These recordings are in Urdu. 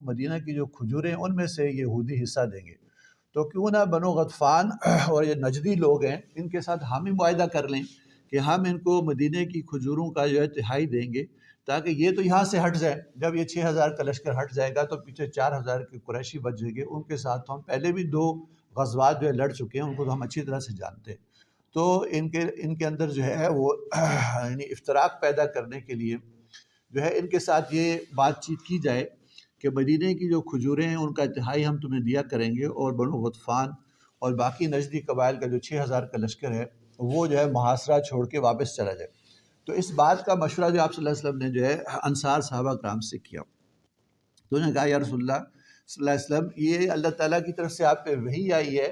مدینہ کی جو کھجوریں ان میں سے یہودی حصہ دیں گے، تو کیوں نہ بنو غطفان اور یہ نجدی لوگ ہیں ان کے ساتھ ہم ہی معاہدہ کر لیں کہ ہم ان کو مدینہ کی کھجوروں کا جو ہے تہائی دیں گے، تاکہ یہ تو یہاں سے ہٹ جائے۔ جب یہ 6,000 کا لشکر ہٹ جائے گا تو پیچھے 4,000 کے قریشی بچ جائیں گے، ان کے ساتھ تو ہم پہلے بھی 2 غزوات جو ہے لڑ چکے ہیں، ان کو تو ہم اچھی طرح سے جانتے ہیں۔ تو ان کے اندر جو ہے وہ یعنی افتراق پیدا کرنے کے لیے جو ہے ان کے ساتھ یہ بات چیت کی جائے کہ مدینہ کی جو کھجوریں ہیں ان کا تہائی ہم تمہیں دیا کریں گے، اور بنو غطفان اور باقی نجدی قبائل کا جو 6,000 کا لشکر ہے وہ جو ہے محاصرہ چھوڑ کے واپس چلا جائے۔ تو اس بات کا مشورہ جو آپ صلی اللہ علیہ وسلم نے جو ہے انصار صحابہ کرام سے کیا، تو انہوں نے کہا یا رسول اللہ صلی اللہ علیہ وسلم یہ اللہ تعالیٰ کی طرف سے آپ پہ وحی آئی ہے،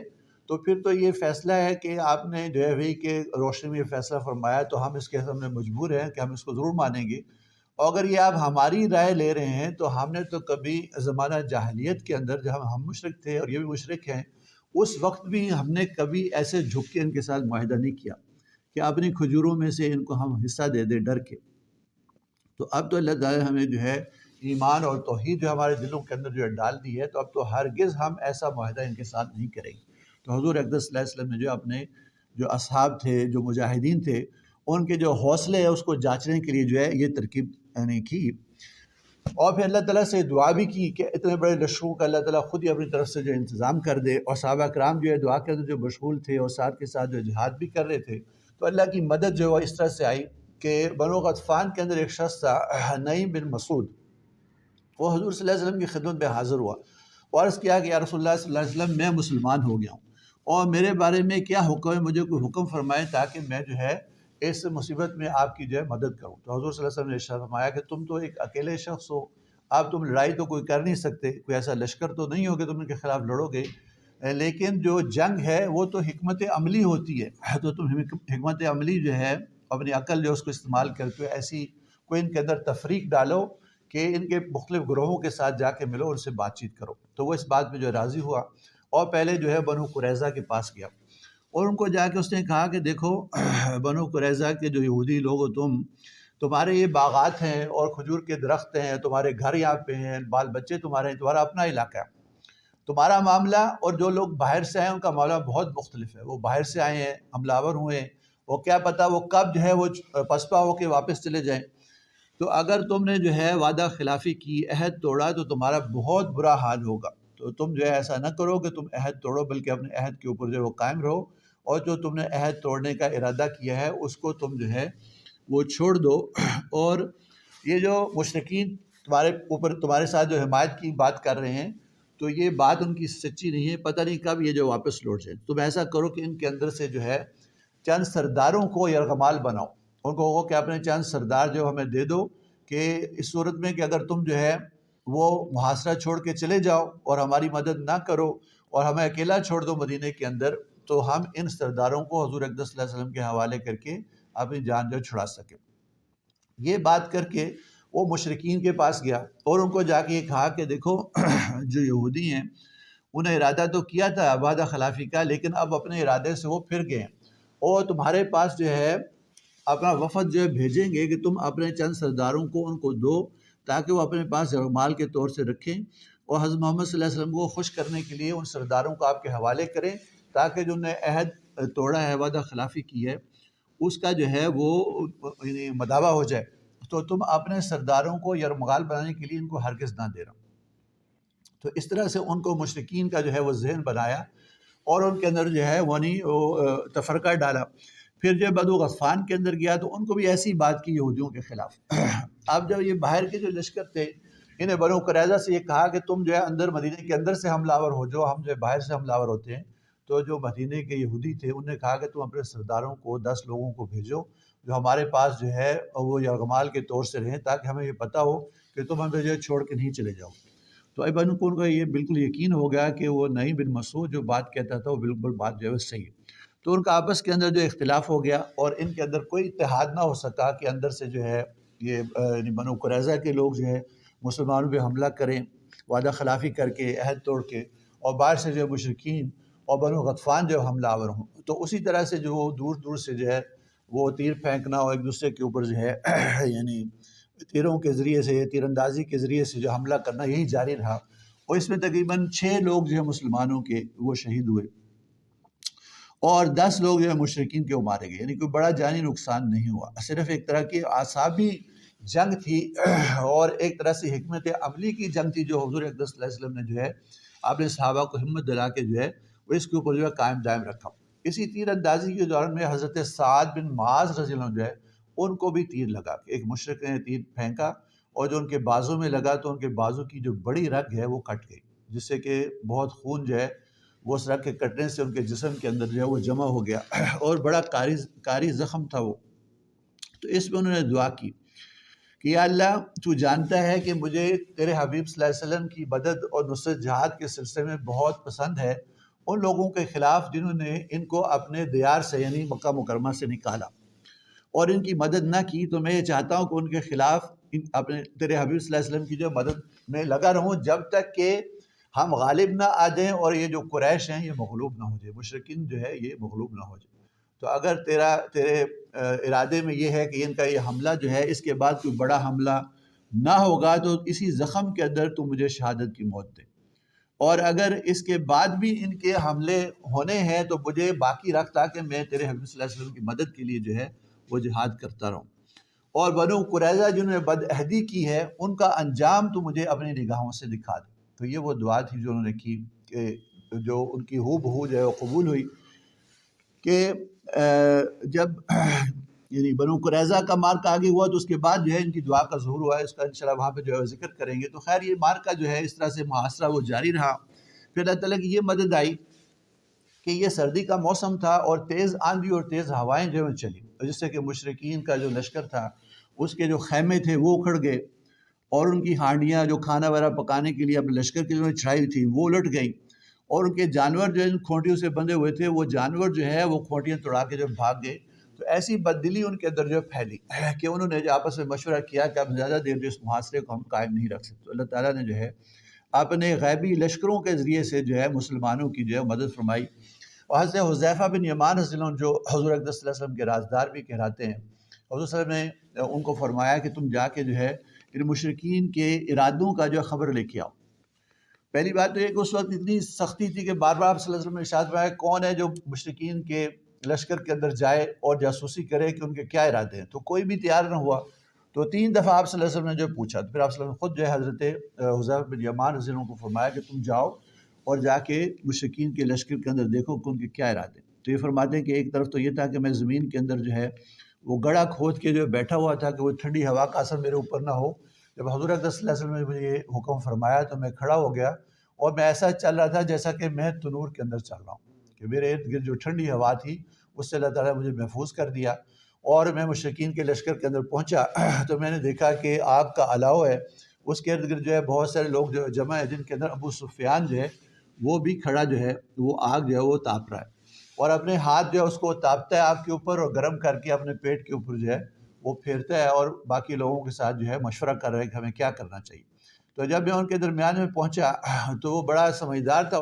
تو پھر تو یہ فیصلہ ہے کہ آپ نے جو ہے وحی کے روشنی میں یہ فیصلہ فرمایا، تو ہم اس کے سامنے مجبور ہیں کہ ہم اس کو ضرور مانیں گے۔ اور اگر یہ آپ ہماری رائے لے رہے ہیں تو ہم نے تو کبھی زمانہ جاہلیت کے اندر جب ہم مشرک تھے اور یہ بھی مشرک ہیں، اس وقت بھی ہم نے کبھی ایسے جھک کے ان کے ساتھ معاہدہ نہیں کیا کہ اپنی کھجوروں میں سے ان کو ہم حصہ دے دیں ڈر کے۔ تو اب تو اللہ تعالیٰ ہمیں جو ہے ایمان اور توحید جو ہمارے دلوں کے اندر جو ہے ڈال دی ہے، تو اب تو ہرگز ہم ایسا معاہدہ ان کے ساتھ نہیں کریں گے۔ تو حضور اقدس صلی اللہ علیہ وسلم نے جو اپنے جو اصحاب تھے، جو مجاہدین تھے، ان کے جو حوصلے ہے اس کو جانچنے کے لیے جو ہے یہ ترکیب کی، اور پھر اللہ تعالیٰ سے دعا بھی کی کہ اتنے بڑے لشکروں کا اللہ تعالیٰ خود ہی اپنی طرف سے جو انتظام کر دے، اور صحابہ کرام جو ہے دعا کے اندر جو مشغول تھے اور ساتھ کے ساتھ جو جہاد بھی کر رہے تھے، تو اللہ کی مدد جو ہے اس طرح سے آئی کہ بنو غطفان کے اندر ایک شخص تھا نعیم بن مسعود، وہ حضور صلی اللہ علیہ وسلم کی خدمت میں حاضر ہوا اور عرض کیا کہ یا رسول اللہ صلی اللہ علیہ وسلم میں مسلمان ہو گیا ہوں، اور میرے بارے میں کیا حکم ہے، مجھے کوئی حکم فرمائیں تاکہ میں جو ہے اس مصیبت میں آپ کی جو ہے مدد کروں۔ تو حضور صلی اللہ علیہ وسلم نے ارشاد فرمایا کہ تم تو ایک اکیلے شخص ہو، اب تم لڑائی تو کوئی کر نہیں سکتے، کوئی ایسا لشکر تو نہیں ہو کہ تم ان کے خلاف لڑو گے، لیکن جو جنگ ہے وہ تو حکمت عملی ہوتی ہے، تو تم حکمت عملی جو ہے اپنی عقل جو اس کو استعمال کرتے ہو، ایسی کوئی ان کے اندر تفریق ڈالو کہ ان کے مختلف گروہوں کے ساتھ جا کے ملو، ان سے بات چیت کرو۔ تو وہ اس بات میں جو راضی ہوا اور پہلے جو ہے بنو قریظہ کے پاس گیا اور ان کو جا کے اس نے کہا کہ دیکھو بنو قریظہ کے جو یہودی لوگ ہو، تمہارے یہ باغات ہیں اور کھجور کے درخت ہیں، تمہارے گھر یہاں پہ ہیں، بال بچے تمہارے ہیں، تمہارا اپنا علاقہ ہے، تمہارا معاملہ اور جو لوگ باہر سے آئے ہیں ان کا معاملہ بہت مختلف ہے۔ وہ باہر سے آئے ہیں، حملہ آور ہوئے ہیں، وہ کیا پتہ وہ کب جو ہے وہ پسپا ہو کے واپس چلے جائیں۔ تو اگر تم نے جو ہے وعدہ خلافی کی، عہد توڑا، تو تمہارا بہت برا حال ہوگا۔ تو تم جو ہے ایسا نہ کرو کہ تم عہد توڑو، بلکہ اپنے عہد کے اوپر جو ہے وہ قائم رہو، اور جو تم نے عہد توڑنے کا ارادہ کیا ہے اس کو تم جو ہے وہ چھوڑ دو۔ اور یہ جو مشرکین تمہارے اوپر تمہارے ساتھ جو حمایت کی بات کر رہے ہیں، تو یہ بات ان کی سچی نہیں ہے، پتہ نہیں کب یہ جو واپس لوٹ جائیں۔ تم ایسا کرو کہ ان کے اندر سے جو ہے چند سرداروں کو یرغمال بناؤ، ان کو کہو کہ اپنے چند سردار جو ہمیں دے دو، کہ اس صورت میں کہ اگر تم جو ہے وہ محاصرہ چھوڑ کے چلے جاؤ اور ہماری مدد نہ کرو اور ہمیں اکیلا چھوڑ دو مدینے کے اندر، تو ہم ان سرداروں کو حضور اقدس صلی اللہ علیہ وسلم کے حوالے کر کے اپنی جان جو چھڑا سکیں۔ یہ بات کر کے وہ مشرکین کے پاس گیا اور ان کو جا کے یہ کہا کہ دیکھو جو یہودی ہیں انہیں ارادہ تو کیا تھا وعدہ خلافی کا، لیکن اب اپنے ارادے سے وہ پھر گئے ہیں، اور تمہارے پاس جو ہے اپنا وفد جو ہے بھیجیں گے کہ تم اپنے چند سرداروں کو ان کو دو تاکہ وہ اپنے پاس مال کے طور سے رکھیں، اور حضرت محمد صلی اللہ علیہ وسلم کو خوش کرنے کے لیے ان سرداروں کو آپ کے حوالے کریں، تاکہ جو انہیں عہد توڑا ہے، وعدہ خلافی کی ہے، اس کا جو ہے وہ یعنی مداوع ہو جائے۔ تو تم اپنے سرداروں کو یرغمال بنانے کے لیے ان کو ہرگز نہ دے رہا۔ تو اس طرح سے ان کو مشرکین کا جو ہے وہ ذہن بنایا اور ان کے اندر جو ہے وہ تفرقہ ڈالا۔ پھر جب بنو غطفان کے اندر گیا تو ان کو بھی ایسی بات کی یہودیوں کے خلاف۔ اب جب یہ باہر کے جو لشکر تھے انہیں بنو قریظہ سے یہ کہا کہ تم جو ہے اندر مدینے کے اندر سے حملہ آور ہو جو، ہم جو ہے باہر سے حملہ آور ہوتے ہیں، تو جو مدینے کے یہودی تھے انہوں نے کہا کہ تم اپنے سرداروں کو 10 لوگوں کو بھیجو جو ہمارے پاس جو ہے وہ یرغمال کے طور سے رہیں، تاکہ ہمیں یہ پتہ ہو کہ تم ہمیں جو ہے چھوڑ کے نہیں چلے جاؤ۔ تو ابن ان کو یہ بالکل یقین ہو گیا کہ وہ نعیم بن مسعود جو بات کہتا تھا وہ بالکل بات جو ہے صحیح ہے۔ تو ان کا آپس کے اندر جو اختلاف ہو گیا اور ان کے اندر کوئی اتحاد نہ ہو سکا کہ اندر سے جو ہے یہ یعنی بنو قریظہ کے لوگ جو ہے مسلمانوں پہ حملہ کریں وعدہ خلافی کر کے، عہد توڑ کے، اور باہر سے جو ہے مشرکین اور بنو غطفان جو حملہ آور ہوں۔ تو اسی طرح سے جو دور دور سے جو ہے وہ تیر پھینکنا اور ایک دوسرے کے اوپر جو ہے یعنی تیروں کے ذریعے سے، تیر اندازی کے ذریعے سے جو حملہ کرنا یہی جاری رہا، اور اس میں تقریباً 6 لوگ جو ہے مسلمانوں کے وہ شہید ہوئے، اور 10 لوگ جو ہے مشرکین کے وہ مارے گئے، یعنی کوئی بڑا جانی نقصان نہیں ہوا، صرف ایک طرح کی اعصابی جنگ تھی اور ایک طرح سے حکمت عملی کی جنگ تھی، جو حضور اقدس صلی اللہ علیہ وسلم نے جو ہے اپنے صحابہ کو ہمت دلا کے جو ہے وہ اس کے اوپر جو ہے قائم دائم رکھا۔ اسی تیر اندازی کے دوران میں حضرت سعد بن معاذ رضی اللہ عنہ جو ہے ان کو بھی تیر لگا، ایک مشرک نے تیر پھینکا اور جو ان کے بازو میں لگا تو ان کے بازو کی جو بڑی رگ ہے وہ کٹ گئی، جس سے کہ بہت خون جو ہے وہ اس رگ کے کٹنے سے ان کے جسم کے اندر جو ہے وہ جمع ہو گیا اور بڑا کاری زخم تھا وہ۔ تو اس میں انہوں نے دعا کی کہ یا اللہ تو جانتا ہے کہ مجھے تیرے حبیب صلی اللہ علیہ وسلم کی مدد اور نصرت جہاد کے سلسلے میں بہت پسند ہے ان لوگوں کے خلاف جنہوں نے ان کو اپنے دیار سے یعنی مکہ مکرمہ سے نکالا اور ان کی مدد نہ کی، تو میں یہ چاہتا ہوں کہ ان کے خلاف اپنے تیرے حبیب صلی اللہ علیہ وسلم کی جو مدد میں لگا رہوں جب تک کہ ہم غالب نہ آ جائیں اور یہ جو قریش ہیں یہ مغلوب نہ ہو جائے، مشرکین جو ہے یہ مغلوب نہ ہو جائے۔ تو اگر تیرے ارادے میں یہ ہے کہ ان کا یہ حملہ جو ہے اس کے بعد کوئی بڑا حملہ نہ ہوگا تو اسی زخم کے اندر تو مجھے شہادت کی موت دے، اور اگر اس کے بعد بھی ان کے حملے ہونے ہیں تو مجھے باقی رکھ تاکہ میں تیرے حبیب صلی اللہ علیہ وسلم کی مدد کے لیے جو ہے وہ جہاد کرتا رہوں، اور بنو قریظہ جنہوں نے بد عہدی کی ہے ان کا انجام تو مجھے اپنی نگاہوں سے دکھا دے۔ تو یہ وہ دعا تھی جو انہوں نے کی کہ جو ان کی ہو بہو جو ہے وہ قبول ہوئی کہ جب یعنی بنو قریظہ کا مارکہ آگے ہوا تو اس کے بعد جو ہے ان کی دعا کا ظہور ہوا ہے، اس کا انشاءاللہ وہاں پہ جو ہے ذکر کریں گے۔ تو خیر یہ مارکہ جو ہے اس طرح سے محاصرہ وہ جاری رہا، پھر اللہ تعالیٰ کی یہ مدد آئی کہ یہ سردی کا موسم تھا اور تیز آندھی اور تیز ہوائیں جو ہیں چلی، جس سے کہ مشرکین کا جو لشکر تھا اس کے جو خیمے تھے وہ اکھڑ گئے، اور ان کی ہانڈیاں جو کھانا وغیرہ پکانے کے لیے اپنے لشکر کے جو چھڑائی تھی وہ الٹ گئیں، اور ان کے جانور جو ان کھوٹیوں سے بندھے ہوئے تھے وہ جانور جو ہے وہ کھوٹیاں توڑا کے جو بھاگ گئے۔ تو ایسی بددلی ان کے اندر جو پھیلی کہ انہوں نے جو آپس میں مشورہ کیا کہ اب زیادہ دیر جو اس محاصرے کو ہم قائم نہیں رکھ سکتے۔ اللہ تعالیٰ نے جو ہے اپنے غیبی لشکروں کے ذریعے سے جو ہے مسلمانوں کی جو ہے مدد فرمائی، اور حضرت حذیفہ بن یمان رضی اللہ عنہ جو حضور اقدس صلی اللہ علیہ وسلم کے رازدار بھی کہلاتے ہیں، حضور صلی اللہ علیہ وسلم نے ان کو فرمایا کہ تم جا کے جو ہے ان مشرکین کے ارادوں کا جو خبر لے کے آؤ۔ پہلی بات تو یہ کہ اس وقت اتنی سختی تھی کہ بار بار صلی اللہ علیہ وسلم نے ارشاد فرمایا کون ہے جو مشرکین کے لشکر کے اندر جائے اور جاسوسی کرے کہ ان کے کیا ارادے ہیں، تو کوئی بھی تیار نہ ہوا۔ تو 3 دفعہ آپ صلی اللہ علیہ وسلم نے جو پوچھا، تو پھر آپ صلی اللہ علیہ وسلم خود جو ہے حضرت حذیفہ بن یمان رضی اللہ عنہ کو فرمایا کہ تم جاؤ اور جا کے مشرکین کے لشکر کے اندر دیکھو کہ ان کے کیا ارادے ہیں۔ تو یہ فرماتے ہیں کہ ایک طرف تو یہ تھا کہ میں زمین کے اندر جو ہے وہ گڑھا کھود کے جو بیٹھا ہوا تھا کہ وہ ٹھنڈی ہوا کا اثر میرے اوپر نہ ہو۔ جب حضور اقدس صلی اللہ علیہ وسلم نے مجھے یہ حکم فرمایا تو میں کھڑا ہو گیا، اور میں ایسا چل رہا تھا جیسا کہ میں تنور کے اندر چل رہا ہوں، کہ میرے ارد گرد جو ٹھنڈی ہوا تھی اس سے اللہ تعالیٰ نے مجھے محفوظ کر دیا، اور میں مشرکین کے لشکر کے اندر پہنچا تو میں نے دیکھا کہ آگ کا الاؤ ہے، اس کے ارد گرد جو ہے بہت سارے لوگ جو جمع ہیں، جن کے اندر ابو سفیان جو ہے وہ بھی کھڑا جو ہے وہ آگ جو ہے وہ تاپ رہا ہے، اور اپنے ہاتھ جو ہے اس کو تاپتا ہے آگ کے اوپر اور گرم کر کے اپنے پیٹ کے اوپر جو ہے وہ پھیرتا ہے، اور باقی لوگوں کے ساتھ جو ہے مشورہ کر رہا ہے کہ ہمیں کیا کرنا چاہیے۔ تو جب میں ان کے درمیان میں پہنچا تو وہ بڑا سمجھدار تھا۔